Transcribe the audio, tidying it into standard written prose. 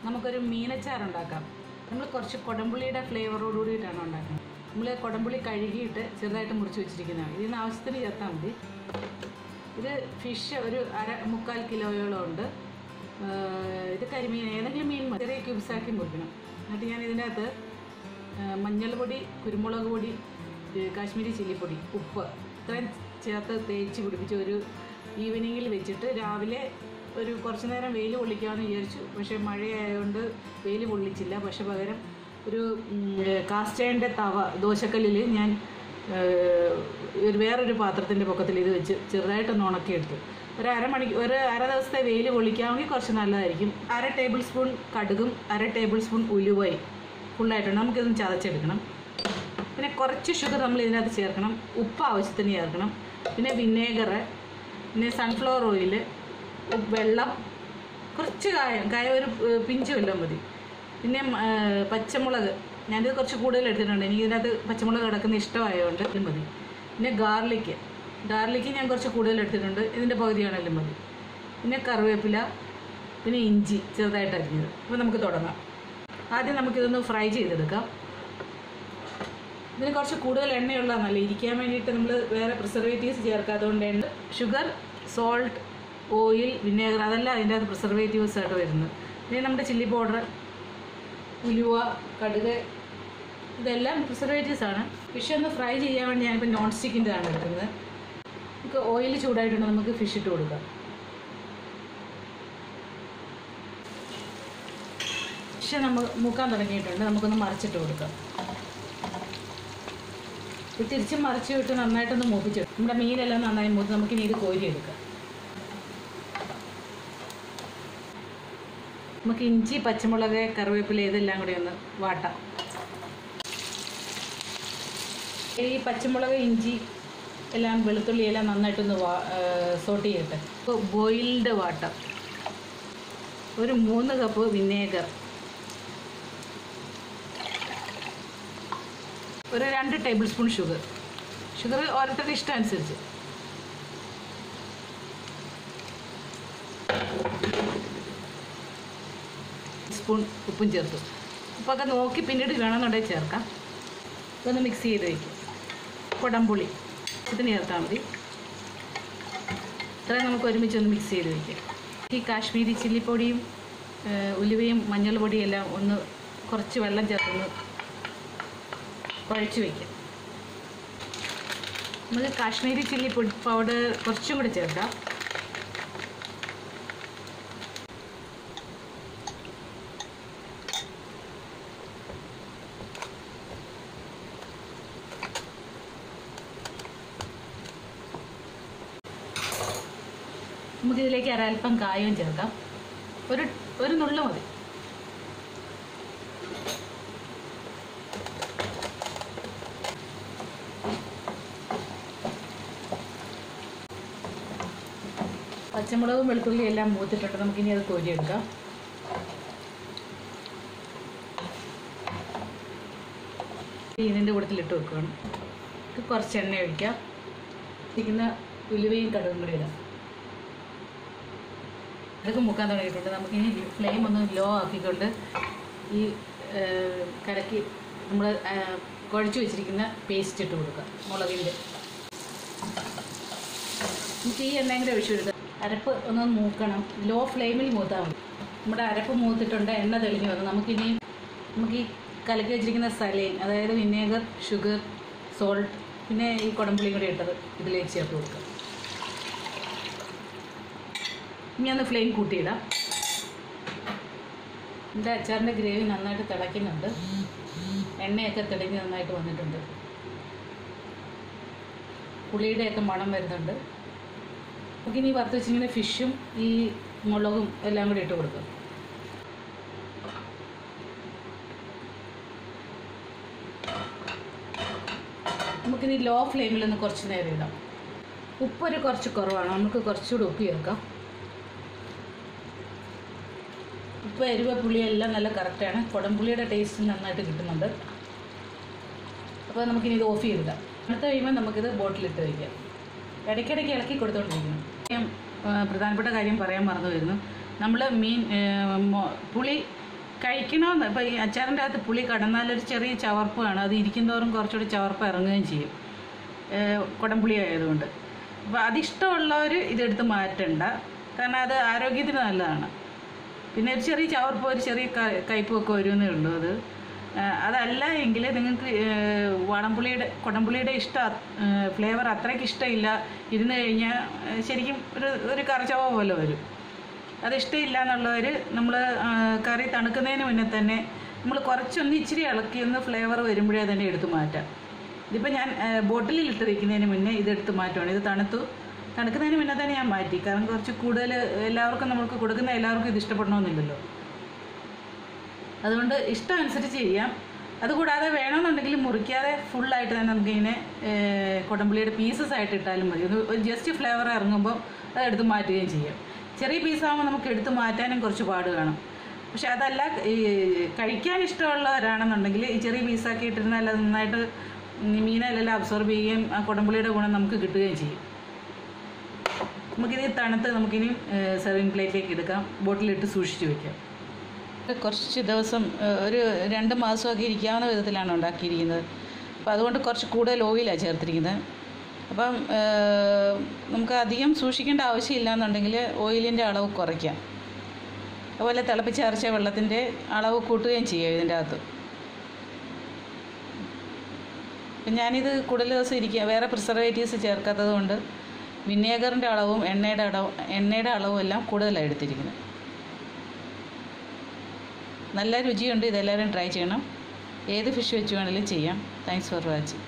നമുക്കൊരു മീനച്ചാർ ഉണ്ടാക്കാം. നമ്മൾ കുറച്ച് കുടംപുളിയുടെ ഫ്ലേവറോട് കൂടിയിട്ടാണ് ഉണ്ടാക്കുന്നത്. നമ്മൾ കുടംപുളി കഴുകിയിട്ട് ചെറുതായിട്ട് മുറിച്ച് വെച്ചിരിക്കുന്നതാണ്. ഇതിന് ആവശ്യത്തിന് ചേർത്താൽ മതി. ഇത് ഫിഷ് ഒരു 3/4 കിലോയോളം ഉണ്ട്. ഇത് കരിമീൻ, ഏതെങ്കിലും മീൻ ചെറിയ ക്യൂബ്സാക്കി മുറിക്കണം. എന്നിട്ട് ഞാൻ ഇതിൻ്റെ അകത്ത് മഞ്ഞൾ പൊടി, കുരുമുളക് പൊടി, കാശ്മീരി ചില്ലിപ്പൊടി, ഉപ്പ് ഇത്രയും ചേർത്ത് തേച്ച് പിടിപ്പിച്ച് ഒരു ഈവനിങ്ങിൽ വെച്ചിട്ട് രാവിലെ ഒരു കുറച്ച് നേരം വെയിൽ കൊള്ളിക്കാമെന്ന് വിചാരിച്ചു. പക്ഷേ മഴയായതുകൊണ്ട് വെയിൽ കൊള്ളിച്ചില്ല. പക്ഷെ പകരം ഒരു കാസ്റ്റ് അയണിൻ്റെ തവ ദോശക്കല്ലിൽ ഞാൻ വേറൊരു പാത്രത്തിൻ്റെ പൊക്കത്തിൽ ഇത് വെച്ച് ചെറുതായിട്ടൊന്ന് ഉണക്കിയെടുത്തു. ഒരു അര ദിവസത്തെ വെയിൽ കൊള്ളിക്കാമെങ്കിൽ കുറച്ച് നല്ലതായിരിക്കും. 1/2 ടേബിൾ സ്പൂൺ കടുകും 1/2 ടേബിൾ സ്പൂൺ ഉലുവയും ഫുള്ളായിട്ടുണ്ട്. നമുക്കിതൊന്ന് ചതച്ചെടുക്കണം. പിന്നെ കുറച്ച് ഷുഗർ നമ്മൾ ഇതിനകത്ത് ചേർക്കണം. ഉപ്പ് ആവശ്യത്തിന് ചേർക്കണം. പിന്നെ വിനേഗർ, പിന്നെ സൺഫ്ലവർ ഓയിൽ, വെള്ളം, കുറച്ച് കായം ഒരു പിഞ്ച് വെള്ളം മതി. പിന്നെ പച്ചമുളക് ഞാനിത് കുറച്ച് കൂടുതൽ എടുത്തിട്ടുണ്ട്. എനിക്ക് ഇതിനകത്ത് പച്ചമുളക് കിടക്കുന്ന ഇഷ്ടമായതുകൊണ്ട് ഇത് മതി. പിന്നെ ഗാർലിക്ക് ഞാൻ കുറച്ച് കൂടുതൽ എടുത്തിട്ടുണ്ട്. ഇതിൻ്റെ പകുതിയാണെങ്കിലും മതി. പിന്നെ കറിവേപ്പില, പിന്നെ ഇഞ്ചി ചെറുതായിട്ട് അരിഞ്ഞത്. അപ്പോൾ നമുക്ക് തുടങ്ങാം. ആദ്യം നമുക്കിതൊന്ന് ഫ്രൈ ചെയ്തെടുക്കാം. ഇതിന് കുറച്ച് കൂടുതൽ എണ്ണയുള്ളതാണല്ലോ, ഇരിക്കാൻ വേണ്ടിയിട്ട് നമ്മൾ വേറെ പ്രിസർവേറ്റീവ്സ് ചേർക്കാത്തതുകൊണ്ട് ഷുഗർ, സോൾട്ട്, ഓയിൽ, വിനേഗർ അതെല്ലാം അതിൻ്റെ അകത്ത് പ്രിസർവേറ്റീവ്സ് ആയിട്ട് വരുന്നത്. പിന്നെ നമ്മുടെ ചില്ലി പൗഡർ, ഉലുവ, കടുക് ഇതെല്ലാം പ്രിസർവേറ്റീവ്സ് ആണ്. ഫിഷ് ഒന്ന് ഫ്രൈ ചെയ്യാൻ വേണ്ടി ഞാനിപ്പോൾ നോൺ സ്റ്റിക്കിൻ്റെ ആണ് എടുക്കുന്നത്. നമുക്ക് ഓയിൽ ചൂടായിട്ടുണ്ട്, നമുക്ക് ഫിഷ് ഇട്ട് കൊടുക്കാം. ഫിഷ് നമ്മൾ മൂക്കാൻ തുടങ്ങിയിട്ടുണ്ട്. നമുക്കൊന്ന് മറിച്ചിട്ട് കൊടുക്കാം. തിരിച്ചും മറിച്ച് വിട്ട് നന്നായിട്ടൊന്ന് മൂപ്പിച്ചിട്ട് നമ്മുടെ മീനെല്ലാം നന്നായി മൂത്ത് നമുക്കിനി ഇത് കോരിയെടുക്കാം. നമുക്ക് ഇഞ്ചി, പച്ചമുളക്, കറിവേപ്പില ഇതെല്ലാം കൂടി ഒന്ന് വാട്ടാം. ഈ പച്ചമുളക്, ഇഞ്ചി എല്ലാം വെളുത്തുള്ളി എല്ലാം നന്നായിട്ടൊന്ന് സോട്ട് ചെയ്യട്ടെ. ഇപ്പോൾ ബോയിൽഡ് വാട്ടർ, ഒരു 3 കപ്പ് വിനേഗർ, ഒരു 2 ടേബിൾ സ്പൂൺ ഷുഗർ ഓരോരുത്തരുടെ ഇഷ്ടം അനുസരിച്ച്, സ്പൂൺ ഉപ്പും ചേർത്തു. ഉപ്പൊക്കെ നോക്കി പിന്നീട് വേണമെന്നുണ്ടെങ്കിൽ ചേർക്കാം. ഇതൊന്ന് മിക്സ് ചെയ്ത് വയ്ക്കും. കുടംപുളി ഇതിന് ചേർത്താൽ മതി. ഇത്രയും നമുക്ക് ഒരുമിച്ചൊന്ന് മിക്സ് ചെയ്ത് വയ്ക്കാം. ഈ കാശ്മീരി ചില്ലിപ്പൊടിയും ഉലുവയും മഞ്ഞൾ പൊടിയും എല്ലാം ഒന്ന് കുറച്ച് വെള്ളം ചേർത്തൊന്ന് കുഴച്ച് വയ്ക്കാം. നമുക്ക് കാശ്മീരി ചില്ലി പൗഡർ കുറച്ചും കൂടി ചേർക്കാം. നമുക്കിതിലേക്ക് ഒരൽപ്പം കായവും ചേർക്കാം. ഒരു നുള്ളു മതി. പച്ചമുളകും വെളുത്തുള്ളിയും എല്ലാം മൂത്തിട്ടുണ്ട്. നമുക്കിനി അത് കോരിയെടുക്കാം. ഇതിൻ്റെ കൂട്ടത്തിലിട്ട് വെക്കുകയാണ്. കുറച്ച് എണ്ണ ഒഴിക്കാം. ഇരിക്കുന്ന ഉലുവയും കടുകും കൂടി ഇടാം. ഇതൊക്കെ മുക്കാൻ തുടങ്ങിയിട്ടുണ്ട്. നമുക്കിനി ഫ്ലെയിം ഒന്ന് ലോ ആക്കിക്കൊണ്ട് ഈ കലക്കി നമ്മൾ കുഴച്ച് വെച്ചിരിക്കുന്ന പേസ്റ്റ് ഇട്ട് കൊടുക്കാം. മുളകിൻ്റെ നമുക്ക് ഈ എണ്ണയും കൂടെ ഒഴിച്ചു കൊടുക്കാം. അരപ്പ് ഒന്ന് മൂക്കണം. ലോ ഫ്ലെയിമിൽ മൂത്താൽ മതി. നമ്മുടെ അരപ്പ് മൂത്തിട്ടുണ്ട്. എണ്ണ തെളിഞ്ഞു വന്നു. നമുക്ക് ഈ കലക്കി വെച്ചിരിക്കുന്ന സലൈൻ, അതായത് വിനേഗർ, ഷുഗർ, സോൾട്ട്, പിന്നെ ഈ കുടംപുളിയും കൂടി ഇട്ടത് ഇതിലേക്ക് ചേർത്ത് കൊടുക്കാം. ഇനി ഒന്ന് ഫ്ലെയിം കൂട്ടിയിടാം. എൻ്റെ അച്ചാറിൻ്റെ ഗ്രേവി നന്നായിട്ട് തിളയ്ക്കുന്നുണ്ട്. എണ്ണയൊക്കെ തെളിഞ്ഞ് നന്നായിട്ട് വന്നിട്ടുണ്ട്. പുളിയുടെയൊക്കെ മണം വരുന്നുണ്ട്. നമുക്കിനി വറുത്ത് വെച്ചിങ്ങനെ ഫിഷും ഈ മുളകും എല്ലാം കൂടി ഇട്ട് കൊടുക്കാം. നമുക്കിനി ലോ ഫ്ലെയിമിലൊന്ന് കുറച്ച് നേരം ഇടാം. ഉപ്പൊരു കുറച്ച് കുറവാണ്. നമുക്ക് കുറച്ചുകൂടി ഉപ്പ് ചേർക്കാം. ഉപ്പ്, എരിവ്, പുളിയെല്ലാം നല്ല കറക്റ്റാണ്. കുടംപുളിയുടെ ടേസ്റ്റ് നന്നായിട്ട് കിട്ടുന്നുണ്ട്. അപ്പോൾ നമുക്കിനി ഇത് ഓഫ് ചെയ്തിടാം. അടുത്ത കഴിയുമ്പോൾ നമുക്കിത് ബോട്ടിലിട്ട് വയ്ക്കാം. ഇടയ്ക്കിടയ്ക്ക് ഇളക്കി കൊടുത്തുകൊണ്ടിരിക്കണം. പ്രധാനപ്പെട്ട കാര്യം പറയാൻ മറന്നു വരുന്നു. നമ്മൾ പുളി കഴിക്കണമെന്ന് ഇപ്പോൾ ഈ അച്ചാറിൻ്റെ അകത്ത് പുളി കടന്നാലൊരു ചെറിയ ചവർപ്പ് കാണും. അത് ഇരിക്കുന്നതോറും കുറച്ചുകൂടി ചവർപ്പ് ഇറങ്ങുകയും ചെയ്യും, കുടംപുളി ആയതുകൊണ്ട്. അപ്പോൾ അതിഷ്ടമുള്ളവർ ഇതെടുത്ത് മാറ്റണ്ട, കാരണം അത് ആരോഗ്യത്തിന് നല്ലതാണ്. പിന്നെ ഒരു ചെറിയ ചവർപ്പ്, ഒരു ചെറിയ കയ്പൊക്കെ വരുമെന്നേ ഉള്ളൂ. അതല്ല എങ്കിൽ നിങ്ങൾക്ക് കുടംപുളിയുടെ ഫ്ലേവർ അത്രയ്ക്ക് ഇഷ്ടമില്ല, ഇരുന്ന് കഴിഞ്ഞാൽ ശരിക്കും ഒരു കറച്ചവ പോലെ വരും. അതിഷ്ടമില്ല എന്നുള്ളവർ നമ്മൾ കറി തണുക്കുന്നതിന് മുന്നേ തന്നെ നമ്മൾ കുറച്ചൊന്ന് ഇച്ചിരി ഇളക്കി ഒന്ന് ഫ്ലേവർ വരുമ്പോഴേ തന്നെ എടുത്ത് മാറ്റാം. ഇതിപ്പോൾ ഞാൻ ബോട്ടിലിൽ ഇട്ട് വയ്ക്കുന്നതിന് മുന്നേ ഇതെടുത്ത് മാറ്റുവാണ്. ഇത് തണുക്കുന്നതിന് മുന്നേ തന്നെ ഞാൻ മാറ്റി, കാരണം കുറച്ച് കൂടുതൽ എല്ലാവർക്കും നമുക്ക് കൊടുക്കുന്ന എല്ലാവർക്കും ഇത് ഇഷ്ടപ്പെടണമെന്നില്ലല്ലോ. അതുകൊണ്ട് ഇഷ്ടം അനുസരിച്ച് ചെയ്യാം. അതുകൂടാതെ വേണമെന്നുണ്ടെങ്കിൽ മുറിക്കാതെ ഫുള്ളായിട്ട് തന്നെ നമുക്കിങ്ങനെ കുടംപുളിയുടെ പീസസ് ആയിട്ട് ഇട്ടാലും മതി. ഒരു ജസ്റ്റ് ഫ്ലേവർ ഇറങ്ങുമ്പോൾ അത് എടുത്ത് മാറ്റുകയും ചെയ്യാം. ചെറിയ പീസാകുമ്പോൾ നമുക്ക് എടുത്ത് മാറ്റാനും കുറച്ച് പാട് കാണും. പക്ഷെ അതല്ല, ഈ കഴിക്കാൻ ഇഷ്ടമുള്ളവരാണെന്നുണ്ടെങ്കിൽ ഈ ചെറിയ പീസാക്കി ഇട്ടിരുന്നാൽ അത് നന്നായിട്ട് മീനിലെല്ലാം അബ്സോർബ് ചെയ്യുകയും ആ കുടംപുളിയുടെ ഗുണം നമുക്ക് കിട്ടുകയും ചെയ്യും. നമുക്കിത് തണുത്ത് നമുക്കിനി സെർവിങ് പ്ലേറ്റിലേക്ക് എടുക്കാം, ബോട്ടിലിട്ട് സൂക്ഷിച്ച് വയ്ക്കാം. കുറച്ച് ദിവസം ഒരു 2 മാസമൊക്കെ ഇരിക്കാവുന്ന വിധത്തിലാണ് ഉണ്ടാക്കിയിരിക്കുന്നത്. അപ്പോൾ അതുകൊണ്ട് കുറച്ച് കൂടുതൽ ഓയിലാണ് ചേർത്തിരിക്കുന്നത്. അപ്പം നമുക്ക് അധികം സൂക്ഷിക്കേണ്ട ആവശ്യമില്ല എന്നുണ്ടെങ്കിൽ ഓയിലിൻ്റെ അളവ് കുറയ്ക്കാം. അതുപോലെ തിളപ്പിച്ചാറിച്ച വെള്ളത്തിൻ്റെ അളവ് കൂട്ടുകയും ചെയ്യാം ഇതിൻ്റെ അകത്ത്. അപ്പം ഞാനിത് കൂടുതൽ ദിവസം ഇരിക്കുക, വേറെ പ്രിസർവേറ്റീവ്സ് ചേർക്കാത്തത് കൊണ്ട് വിനേഗറിൻ്റെ അളവും എണ്ണയുടെ അളവും എല്ലാം കൂടുതലാണ് എടുത്തിരിക്കുന്നത്. നല്ല രുചിയുണ്ട്. ഇതെല്ലാവരും ട്രൈ ചെയ്യണം. ഏത് ഫിഷ് വെച്ച് വേണമെങ്കിലും ചെയ്യാം. Thanks for watching.